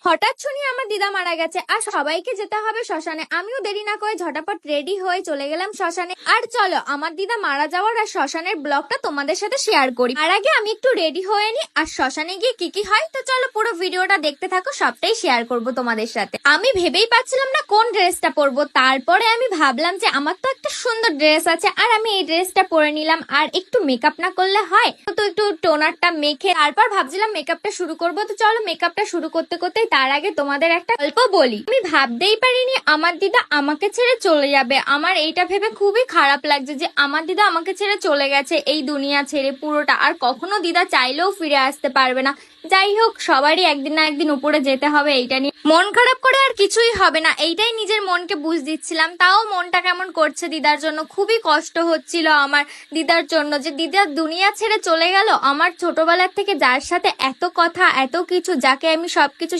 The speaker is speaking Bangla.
হঠাৎ শুনি আমার দিদা মারা গেছে আর সবাইকে যেতে হবে শ্মশানে। আমিও দেরি না করে ঝটাপট রেডি হয়ে চলে গেলাম শ্মশানে। আর চলো আমার দিদা মারা যাওয়ার আর শ্মশানের ব্লগটা তোমাদের সাথে শেয়ার করি। আর আগে আমি একটু রেডি হয়ে নি আর শ্মশানে গিয়ে কি কি হয় তো চলো পুরো ভিডিওটা দেখতে থাকো, সবটাই শেয়ার করব তোমাদের সাথে। আমি ভেবেই পাচ্ছিলাম না কোন ড্রেসটা পরবো, তারপরে আমি ভাবলাম যে আমার তো একটা সুন্দর ড্রেস আছে আর আমি এই ড্রেসটা পরে নিলাম। আর একটু মেকআপ না করলে হয় তো, একটু টোনারটা মেখে তারপর ভাবছিলাম মেকআপটা শুরু করবো। তো চলো মেকআপটা শুরু করতে করতে তার আগে তোমাদের একটা গল্প বলি। আমি ভাবতেই পারিনি আমার দিদা আমাকে ছেড়ে চলে যাবে। আমার এইটা ভেবে খুবই খারাপ লাগছে যে আমার দিদা আমাকে ছেড়ে চলে গেছে এই দুনিয়া ছেড়ে পুরোটা, আর কখনো দিদা চাইলেও ফিরে আসতে পারবে না। যাই হোক, সবারই একদিন না একদিন উপরে যেতে হবে, এইটা নিয়ে মন খারাপ করে আর কিছুই হবে না, এইটাই নিজের মনকে বুঝ দিচ্ছিলাম। তাও মনটা কেমন করছে দিদার জন্য, খুবই কষ্ট হচ্ছিল আমার দিদার জন্য যে দিদা দুনিয়া ছেড়ে চলে গেল। আমার ছোটবেলার থেকে যার সাথে এত কথা এত কিছু, যাকে আমি সবকিছু